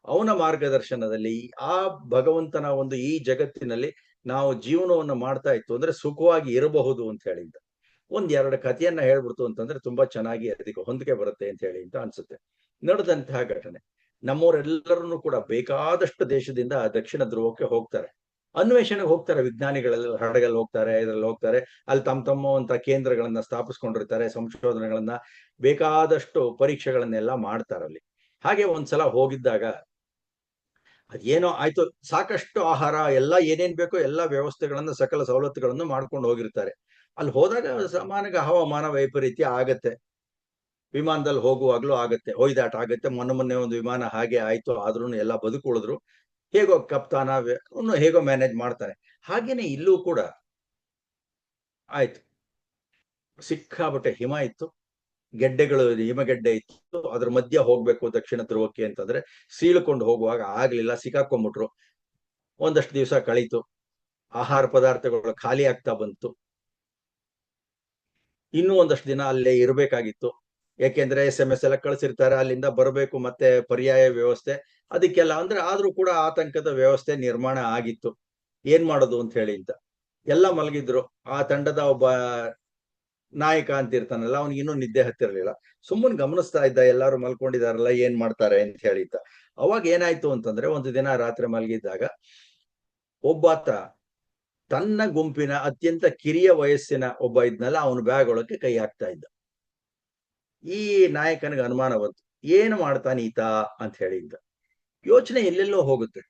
ಅವನ ಮಾರ್ಗದರ್ಶನದಲ್ಲಿ ಆ ಭಗವಂತನ ಒಂದು ಈ ಜಗತ್ತಿನಲ್ಲಿ ನಾವು ಜೀವನವನ್ನು ಮಾಡ್ತಾ ಇತ್ತು ಅಂದ್ರೆ ಸುಖವಾಗಿ ಇರಬಹುದು ಅಂತ ಹೇಳಿದ್ದ. ಒಂದೆರಡು ಕಥೆಯನ್ನ ಹೇಳ್ಬಿಡ್ತು ಅಂತಂದ್ರೆ ತುಂಬಾ ಚೆನ್ನಾಗಿ ಅದಕ್ಕೆ ಹೊಂದಿಕೆ ಬರುತ್ತೆ ಅಂತ ಹೇಳಿ ಅಂತ ಅನ್ಸುತ್ತೆ. ನಡೆದಂತಹ ಘಟನೆ, ನಮ್ಮವರೆಲ್ಲರನ್ನು ಕೂಡ ಬೇಕಾದಷ್ಟು ದೇಶದಿಂದ ದಕ್ಷಿಣ ಧ್ರುವಕ್ಕೆ ಹೋಗ್ತಾರೆ, ಅನ್ವೇಷಣೆಗೆ ಹೋಗ್ತಾರೆ. ವಿಜ್ಞಾನಿಗಳೆಲ್ಲ ಹಡಗಲ್ಲಿ ಹೋಗ್ತಾರೆ, ಇದ್ರಲ್ಲಿ ಹೋಗ್ತಾರೆ. ಅಲ್ಲಿ ತಮ್ಮ ಕೇಂದ್ರಗಳನ್ನ ಸ್ಥಾಪಿಸ್ಕೊಂಡಿರ್ತಾರೆ, ಸಂಶೋಧನೆಗಳನ್ನ, ಬೇಕಾದಷ್ಟು ಪರೀಕ್ಷೆಗಳನ್ನೆಲ್ಲ ಮಾಡ್ತಾರಲ್ಲಿ. ಹಾಗೆ ಒಂದ್ಸಲ ಹೋಗಿದ್ದಾಗ ಅದೇನೋ ಆಯ್ತು, ಸಾಕಷ್ಟು ಆಹಾರ ಎಲ್ಲ ಏನೇನ್ ಬೇಕೋ ಎಲ್ಲ ವ್ಯವಸ್ಥೆಗಳನ್ನ ಸಕಲ ಸವಲತ್ತುಗಳನ್ನು ಮಾಡ್ಕೊಂಡು ಹೋಗಿರ್ತಾರೆ. ಅಲ್ಲಿ ಹೋದಾಗ ಸಾಮಾನ್ಯ ಹವಾಮಾನ ವೈಪರೀತ್ಯ ಆಗತ್ತೆ, ವಿಮಾನದಲ್ಲಿ ಹೋಗುವಾಗ್ಲೂ ಆಗತ್ತೆ, ಹೊಯ್ದಾಟ ಆಗತ್ತೆ. ಮೊನ್ನೆ ಒಂದು ವಿಮಾನ ಹಾಗೆ ಆಯ್ತು, ಆದ್ರೂ ಎಲ್ಲ ಬದುಕುಳಿದ್ರು. ಹೇಗೋ ಕಪ್ತಾನ ಹೇಗೋ ಮ್ಯಾನೇಜ್ ಮಾಡ್ತಾನೆ. ಹಾಗೇನೆ ಇಲ್ಲೂ ಕೂಡ ಆಯ್ತು, ಸಿಕ್ಕಾಬಟ್ಟೆ ಹಿಮ ಇತ್ತು, ಗೆಡ್ಡೆಗಳು, ಹಿಮಗೆಡ್ಡೆ ಇತ್ತು. ಅದ್ರ ಮಧ್ಯ ಹೋಗ್ಬೇಕು ದಕ್ಷಿಣ ಧ್ರುವಕ್ಕೆ ಅಂತಂದ್ರೆ ಸೀಳ್ಕೊಂಡು ಹೋಗುವಾಗ ಆಗ್ಲಿಲ್ಲ, ಸಿಕ್ಕಾಕೊಂಡ್ಬಿಟ್ರು. ಒಂದಷ್ಟು ದಿವಸ ಕಳೀತು, ಆಹಾರ ಪದಾರ್ಥಗಳು ಖಾಲಿ ಆಗ್ತಾ ಬಂತು. ಇನ್ನೂ ಒಂದಷ್ಟು ದಿನ ಅಲ್ಲೇ ಇರಬೇಕಾಗಿತ್ತು, ಯಾಕೆಂದ್ರೆ SMS ಎಲ್ಲ ಕಳಿಸಿರ್ತಾರೆ, ಅಲ್ಲಿಂದ ಬರಬೇಕು, ಮತ್ತೆ ಪರ್ಯಾಯ ವ್ಯವಸ್ಥೆ ಅದಕ್ಕೆಲ್ಲ. ಅಂದ್ರೆ ಆದ್ರೂ ಕೂಡ ಆತಂಕದ ವ್ಯವಸ್ಥೆ ನಿರ್ಮಾಣ ಆಗಿತ್ತು. ಏನ್ ಮಾಡೋದು ಅಂತ ಹೇಳಿ ಅಂತ ಎಲ್ಲ ಮಲಗಿದ್ರು. ಆ ತಂಡದ ಒಬ್ಬ ನಾಯಕ ಅಂತ ಇರ್ತಾನಲ್ಲ, ಅವ್ನಿಗೆ ಇನ್ನೂ ನಿದ್ದೆ ಹತ್ತಿರಲಿಲ್ಲ. ಸುಮ್ಮನೆ ಗಮನಿಸ್ತಾ ಇದ್ದ, ಎಲ್ಲಾರು ಮಲ್ಕೊಂಡಿದಾರಲ್ಲ, ಏನ್ ಮಾಡ್ತಾರೆ ಅಂತ ಹೇಳಿದ್ದ. ಅವಾಗ ಏನಾಯ್ತು ಅಂತಂದ್ರೆ, ಒಂದು ದಿನ ರಾತ್ರಿ ಮಲಗಿದ್ದಾಗ ಒಬ್ಬಾತ ತನ್ನ ಗುಂಪಿನ ಅತ್ಯಂತ ಕಿರಿಯ ವಯಸ್ಸಿನ ಒಬ್ಬ ಇದ್ನಲ್ಲ, ಅವನ ಬ್ಯಾಗ್ ಒಳಕ್ಕೆ ಕೈ ಹಾಕ್ತಾ ಇದ್ದ. ಈ ನಾಯಕನಿಗೆ ಅನುಮಾನ ಬಂತು, ಏನು ಮಾಡ್ತಾನೆ ಈತ ಅಂತ ಹೇಳಿದ್ದ. ಯೋಚನೆ ಎಲ್ಲೆಲ್ಲೋ ಹೋಗುತ್ತೆ.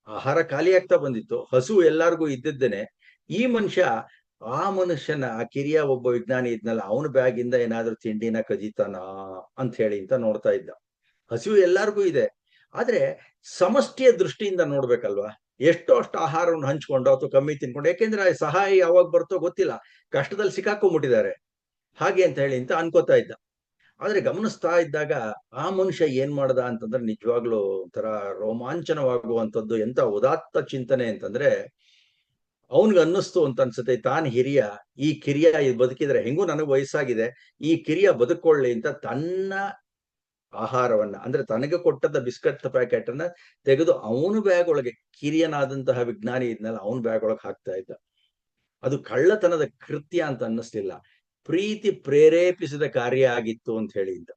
ಆಹಾರ ಖಾಲಿ ಆಗ್ತಾ ಬಂದಿತ್ತು, ಹಸು ಎಲ್ಲಾರ್ಗೂ ಇದ್ದಿದ್ದೇನೆ. ಈ ಮನುಷ್ಯ ಆ ಮನುಷ್ಯನ, ಆ ಕಿರಿಯ ಒಬ್ಬ ವಿಜ್ಞಾನಿ ಇದ್ನಲ್ಲ, ಅವನ ಬ್ಯಾಗಿಂದ ಏನಾದ್ರೂ ತಿಂಡಿನ ಕದೀತಾನ ಅಂತ ಹೇಳಿ ಅಂತ ನೋಡ್ತಾ ಇದ್ದ. ಹಸಿವು ಎಲ್ಲಾರ್ಗೂ ಇದೆ, ಆದ್ರೆ ಸಮಷ್ಟಿಯ ದೃಷ್ಟಿಯಿಂದ ನೋಡ್ಬೇಕಲ್ವಾ. ಎಷ್ಟೋ ಅಷ್ಟು ಆಹಾರವನ್ನು ಹಂಚ್ಕೊಂಡು ಅಥವಾ ಕಮ್ಮಿ ತಿನ್ಕೊಂಡು, ಯಾಕೆಂದ್ರೆ ಸಹಾಯ ಯಾವಾಗ ಬರ್ತೋ ಗೊತ್ತಿಲ್ಲ, ಕಷ್ಟದಲ್ಲಿ ಸಿಕ್ಕಾಕೊಂಡ್ಬಿಟ್ಟಿದ್ದಾರೆ ಹಾಗೆ ಅಂತ ಹೇಳಿ ಅಂತ ಅನ್ಕೋತಾ ಇದ್ದ. ಆದ್ರೆ ಗಮನಿಸ್ತಾ ಇದ್ದಾಗ ಆ ಮನುಷ್ಯ ಏನ್ ಮಾಡ್ದ ಅಂತಂದ್ರೆ ನಿಜವಾಗ್ಲೂ ಒಂಥರ ರೋಮಾಂಚನವಾಗುವಂಥದ್ದು. ಎಂತ ಉದಾತ್ತ ಚಿಂತನೆ ಅಂತಂದ್ರೆ, ಅವನ್ಗೆ ಅನ್ನಿಸ್ತು ಅಂತ ಅನ್ಸುತ್ತೆ, ತಾನ್ ಹಿರಿಯ, ಈ ಕಿರಿಯ ಬದುಕಿದ್ರೆ ಹೆಂಗೂ ನನಗೆ ವಯಸ್ಸಾಗಿದೆ, ಈ ಕಿರಿಯ ಬದುಕೊಳ್ಳಿ ಅಂತ ತನ್ನ ಆಹಾರವನ್ನ, ಅಂದ್ರೆ ತನಗೆ ಕೊಟ್ಟದ ಬಿಸ್ಕಟ್ ಪ್ಯಾಕೆಟ್ ಅನ್ನ ತೆಗೆದು ಅವನು ಬ್ಯಾಗ್ ಒಳಗೆ, ಕಿರಿಯನಾದಂತಹ ವಿಜ್ಞಾನಿ ಇದ್ನಲ್ಲ, ಅವನ ಬ್ಯಾಗ್ ಒಳಗೆ ಹಾಕ್ತಾ ಇದ್ದ. ಅದು ಕಳ್ಳತನದ ಕೃತ್ಯ ಅಂತ ಅನ್ನಿಸ್ಲಿಲ್ಲ, ಪ್ರೀತಿ ಪ್ರೇರೇಪಿಸಿದ ಕಾರ್ಯ ಆಗಿತ್ತು ಅಂತ ಹೇಳಿದ್ದ.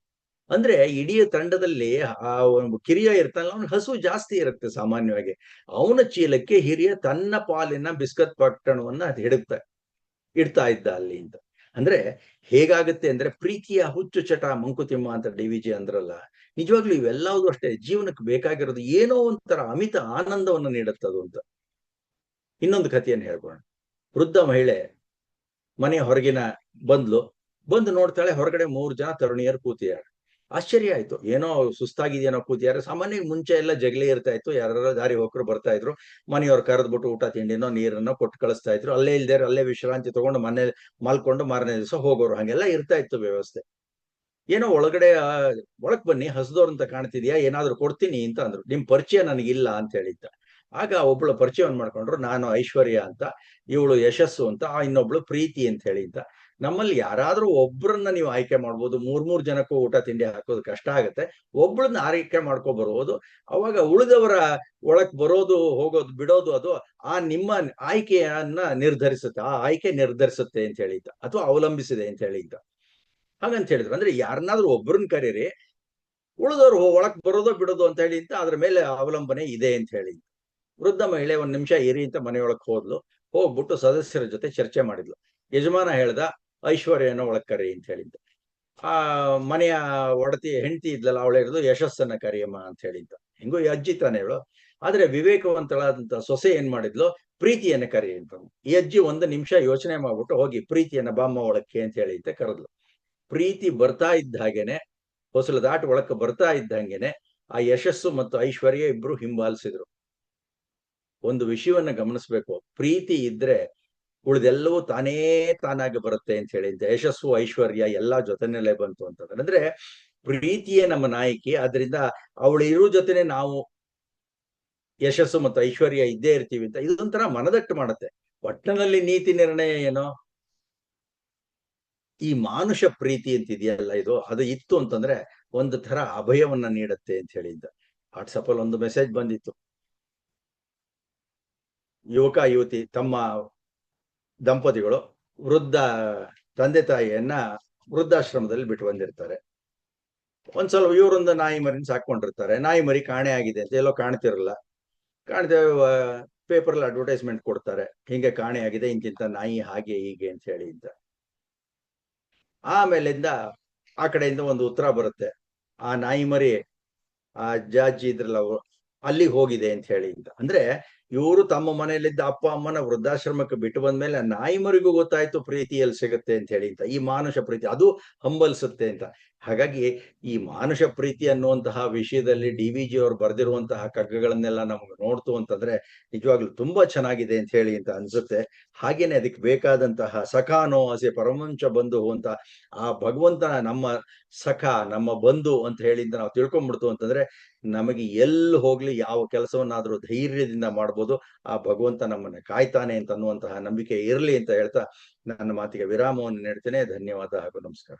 ಅಂದ್ರೆ ಇಡೀ ತಂಡದಲ್ಲಿ ಆ ಒಂದು ಕಿರಿಯ ಇರ್ತಾನಲ್ಲ, ಅವನ ಹಸು ಜಾಸ್ತಿ ಇರುತ್ತೆ ಸಾಮಾನ್ಯವಾಗಿ. ಅವನ ಚೀಲಕ್ಕೆ ಹಿರಿಯ ತನ್ನ ಪಾಲಿನ ಬಿಸ್ಕತ್ ಪಟ್ಟಣವನ್ನ ಇಡ್ತಾ ಇದ್ದ ಅಲ್ಲಿ ಅಂತ. ಅಂದ್ರೆ ಹೇಗಾಗುತ್ತೆ ಅಂದ್ರೆ, ಪ್ರೀತಿಯ ಹುಚ್ಚು ಚಟ ಮಂಕುತಿಮ್ಮ ಅಂತ DVG ಅಂದ್ರಲ್ಲ, ನಿಜವಾಗ್ಲೂ ಇವೆಲ್ಲವೂ ಅಷ್ಟೇ ಜೀವನಕ್ಕೆ ಬೇಕಾಗಿರೋದು. ಏನೋ ಒಂಥರ ಅಮಿತ ಆನಂದವನ್ನು ನೀಡುತ್ತದು ಅಂತ. ಇನ್ನೊಂದು ಕಥೆಯನ್ನು ಹೇಳ್ಬೋಣ. ವೃದ್ಧ ಮಹಿಳೆ ಮನೆ ಹೊರಗಿನ ಬಂದು ನೋಡ್ತಾಳೆ, ಹೊರಗಡೆ 3 ಜನ ತರುಣಿಯರು ಕೂತಿದ್ದಾರೆ. ಆಶ್ಚರ್ಯ ಆಯ್ತು, ಏನೋ ಸುಸ್ತಾಗಿದೆಯೇನೋ ಕೂತಿದ್ದಾರೆ. ಸಾಮಾನ್ಯ ಮುಂಚೆ ಎಲ್ಲ ಜಗಲಿ ಇರ್ತಾ ಇತ್ತು, ಯಾರು ದಾರಿ ಹೋಗರು ಬರ್ತಾ ಇದ್ರು, ಮನೆಯವ್ರು ಕರೆದ್ಬಿಟ್ಟು ಊಟ ತಿಂಡಿನೋ ನೀರನ್ನೋ ಕೊಟ್ಟು ಕಳಿಸ್ತಾ ಇದ್ರು. ಅಲ್ಲೇ ಇಲ್ದೇ ಅಲ್ಲೇ ವಿಶ್ರಾಂತಿ ತಗೊಂಡು ಮನೆ ಮಲ್ಕೊಂಡು ಮಾರನೇ ದಿವಸ ಹೋಗೋರು, ಹಾಗೆಲ್ಲ ಇರ್ತಾ ಇತ್ತು ವ್ಯವಸ್ಥೆ. ಏನೋ ಒಳಗಡೆ ಒಳಕ್ ಬನ್ನಿ, ಹಸ್ದೋರ್ ಕಾಣ್ತಿದ್ಯಾ, ಏನಾದ್ರು ಕೊಡ್ತೀನಿ ಅಂತ ಅಂದ್ರು. ನಿಮ್ ಪರಿಚಯ ನನಗಿಲ್ಲ ಅಂತ ಹೇಳಿದ್ದ. ಆಗ ಒಬ್ಳು ಪರಿಚಯವನ್ನು ಮಾಡ್ಕೊಂಡ್ರು, ನಾನು ಐಶ್ವರ್ಯ ಅಂತ, ಇವಳು ಯಶಸ್ಸು ಅಂತ, ಇನ್ನೊಬ್ಳು ಪ್ರೀತಿ ಅಂತ ಹೇಳಿ ಅಂತ. ನಮ್ಮಲ್ಲಿ ಯಾರಾದ್ರೂ ಒಬ್ರನ್ನ ನೀವು ಆಯ್ಕೆ ಮಾಡ್ಬೋದು. ಮೂರ್ ಜನಕ್ಕೂ ಊಟ ತಿಂಡಿ ಹಾಕೋದು ಕಷ್ಟ ಆಗುತ್ತೆ. ಒಬ್ಳನ್ನ ಆಯ್ಕೆ ಮಾಡ್ಕೊ ಬರ್ಬೋದು. ಅವಾಗ ಉಳಿದವರ ಒಳಕ್ ಬರೋದು ಹೋಗೋದು ಬಿಡೋದು ಅದು ಆ ನಿಮ್ಮ ಆಯ್ಕೆಯನ್ನ ನಿರ್ಧರಿಸುತ್ತೆ. ಆ ಆಯ್ಕೆ ನಿರ್ಧರಿಸುತ್ತೆ ಅಂತ ಹೇಳಿದ್ದ, ಅಥವಾ ಅವಲಂಬಿಸಿದೆ ಅಂತ ಹೇಳಿದ್ದ. ಹಾಗಂತ ಹೇಳಿದ್ರು. ಅಂದ್ರೆ ಯಾರನ್ನಾದ್ರೂ ಒಬ್ರನ್ನ ಕರೀರಿ, ಉಳಿದವ್ರು ಒಳಕ್ ಬರೋದೋ ಬಿಡೋದು ಅಂತ ಹೇಳಿ ಅಂತ ಅದ್ರ ಮೇಲೆ ಅವಲಂಬನೆ ಇದೆ ಅಂತ ಹೇಳಿ. ವೃದ್ಧ ಮಹಿಳೆ ಒಂದ್ ನಿಮಿಷ ಇರಿ ಅಂತ ಮನೆಯೊಳಕ್ ಹೋದ್ಲು. ಹೋಗ್ಬಿಟ್ಟು ಸದಸ್ಯರ ಜೊತೆ ಚರ್ಚೆ ಮಾಡಿದ್ಲು. ಯಜಮಾನ ಹೇಳ್ದ, ಐಶ್ವರ್ಯನ ಒಳಗ್ ಕರಿ ಅಂತ ಹೇಳಿದ್ದ. ಆ ಮನೆಯ ಒಡತಿ ಹೆಂಡತಿ ಇದ್ಲಲ್ಲ, ಅವಳು ಹೇಳಿದ್ಲು, ಯಶಸ್ಸನ್ನ ಕರಿಯಮ್ಮ ಅಂತ ಹೇಳಿದ್ದ. ಹೆಂಗೋ ಈ ಅಜ್ಜಿ ತಾನೇ ಹೇಳು. ಆದ್ರೆ ವಿವೇಕವಂತಳಾದಂತ ಸೊಸೆ ಏನ್ ಮಾಡಿದ್ಲು, ಪ್ರೀತಿಯನ್ನ ಕರಿ ಅಂತ. ಈ ಅಜ್ಜಿ ಒಂದು ನಿಮಿಷ ಯೋಚನೆ ಮಾಡ್ಬಿಟ್ಟು ಹೋಗಿ ಪ್ರೀತಿಯನ್ನ ಬಾಮ್ಮ ಒಳಕ್ಕೆ ಅಂತ ಹೇಳಿದ್ದೆ ಕರೆದ್ಲು. ಪ್ರೀತಿ ಬರ್ತಾ ಇದ್ದ ಹಾಗೇನೆ, ಹೊಸಲು ದಾಟಿ ಒಳಕ್ಕೆ ಬರ್ತಾ ಇದ್ದಂಗೆನೆ ಆ ಯಶಸ್ಸು ಮತ್ತು ಐಶ್ವರ್ಯ ಇಬ್ರು ಹಿಂಬಾಲಿಸಿದ್ರು. ಒಂದು ವಿಷಯವನ್ನ ಗಮನಿಸ್ಬೇಕು, ಪ್ರೀತಿ ಇದ್ರೆ ಉಳಿದೆಲ್ಲವೂ ತಾನೇ ತಾನಾಗಿ ಬರುತ್ತೆ ಅಂತ ಹೇಳಿದ್ದೆ. ಯಶಸ್ಸು ಐಶ್ವರ್ಯ ಎಲ್ಲಾ ಜೊತೆನಲ್ಲೇ ಬಂತು ಅಂತಂದ್ರೆ, ಅಂದ್ರೆ ಪ್ರೀತಿಯೇ ನಮ್ಮ ನಾಯಕಿ. ಆದ್ರಿಂದ ಅವಳು ಇರೋ ಜೊತೆನೆ ನಾವು ಯಶಸ್ಸು ಮತ್ತು ಐಶ್ವರ್ಯ ಇದ್ದೇ ಇರ್ತೀವಿ ಅಂತ ಇದೊಂಥರ ಮನದಟ್ಟು ಮಾಡುತ್ತೆ. ಒಟ್ಟಿನಲ್ಲಿ ನೀತಿ ನಿರ್ಣಯ ಏನೋ, ಈ ಮಾನುಷ ಪ್ರೀತಿ ಅಂತಿದೆಯಲ್ಲ ಇದು, ಅದು ಇತ್ತು ಅಂತಂದ್ರೆ ಒಂದು ತರ ಅಭಯವನ್ನ ನೀಡುತ್ತೆ ಅಂತ ಹೇಳಿದ್ದ. ವಾಟ್ಸಪ್ ಅಲ್ಲಿ ಒಂದು ಮೆಸೇಜ್ ಬಂದಿತ್ತು. ಯುವಕ ಯುವತಿ ತಮ್ಮ ದಂಪತಿಗಳು ವೃದ್ಧ ತಂದೆ ತಾಯಿಯನ್ನ ವೃದ್ಧಾಶ್ರಮದಲ್ಲಿ ಬಿಟ್ಟು ಬಂದಿರ್ತಾರೆ. ಒಂದ್ಸಲ ಇವರೊಂದು ನಾಯಿ ಮರಿನ ಸಾಕೊಂಡಿರ್ತಾರೆ. ನಾಯಿ ಮರಿ ಕಾಣೆ ಆಗಿದೆ ಅಂತ ಎಲ್ಲೋ ಕಾಣ್ತಿರಲ್ಲ. ಕಾಣದೆ ಪೇಪರ್ ಅಲ್ಲಿ ಅಡ್ವರ್ಟೈಸ್ಮೆಂಟ್ ಕೊಡ್ತಾರೆ, ಹಿಂಗೆ ಕಾಣೆ ಆಗಿದೆ, ಇಂತಿಂತ ನಾಯಿ ಹಾಗೆ ಹೀಗೆ ಅಂತ ಹೇಳಿ ಅಂತ. ಆಮೇಲಿಂದ ಆ ಕಡೆಯಿಂದ ಒಂದು ಉತ್ತರ ಬರುತ್ತೆ, ಆ ನಾಯಿ ಮರಿ ಆ ಅಜ್ಜಿ ಇದ್ರಲ್ಲ ಅಲ್ಲಿಗೆ ಹೋಗಿದೆ ಅಂತ ಹೇಳಿ ಅಂತ. ಅಂದ್ರೆ ಇವರು ತಮ್ಮ ಮನೆಯಲ್ಲಿದ್ದ ಅಪ್ಪ ಅಮ್ಮನ ವೃದ್ಧಾಶ್ರಮಕ್ಕೆ ಬಿಟ್ಟು ಬಂದ್ಮೇಲೆ ನಾಯಿ ಮರಿಗೂ ಗೊತ್ತಾಯ್ತು ಪ್ರೀತಿ ಎಲ್ಲಿ ಸಿಗುತ್ತೆ ಅಂತ ಹೇಳಿ ಅಂತ. ಈ ಮಾನುಷ ಪ್ರೀತಿ ಅದು ಹಂಬಲಿಸುತ್ತೆ ಅಂತ. ಹಾಗಾಗಿ ಈ ಮಾನುಷ ಪ್ರೀತಿ ಅನ್ನುವಂತಹ ವಿಷಯದಲ್ಲಿ DVG ಅವರು ಬರೆದಿರುವಂತಹ ಕಗ್ಗಗಳನ್ನೆಲ್ಲ ನಮ್ಗೆ ನೋಡ್ತು ಅಂತಂದ್ರೆ ನಿಜವಾಗ್ಲೂ ತುಂಬಾ ಚೆನ್ನಾಗಿದೆ ಅಂತ ಹೇಳಿ ಅಂತ ಅನ್ಸುತ್ತೆ. ಹಾಗೇನೆ ಅದಕ್ಕೆ ಬೇಕಾದಂತಹ ಸಖಾನೋ ಅಸೆ ಪರಮಂಶ ಬಂಧು ಅಂತ ಆ ಭಗವಂತನ ನಮ್ಮ ಸಖ ನಮ್ಮ ಬಂಧು ಅಂತ ಹೇಳಿಂದ ನಾವು ತಿಳ್ಕೊಂಡ್ಬಿಡ್ತು ಅಂತಂದ್ರೆ ನಮಗೆ ಎಲ್ಲಿ ಹೋಗ್ಲಿ ಯಾವ ಕೆಲಸವನ್ನಾದ್ರೂ ಧೈರ್ಯದಿಂದ ಮಾಡ್ಬೋದು. ಆ ಭಗವಂತ ನಮ್ಮನ್ನ ಕಾಯ್ತಾನೆ ಅಂತ ಅನ್ನುವಂತಹ ನಂಬಿಕೆ ಇರಲಿ ಅಂತ ಹೇಳ್ತಾ ನನ್ನ ಮಾತಿಗೆ ವಿರಾಮವನ್ನು ನೀಡ್ತೇನೆ. ಧನ್ಯವಾದ ಹಾಗೂ ನಮಸ್ಕಾರ.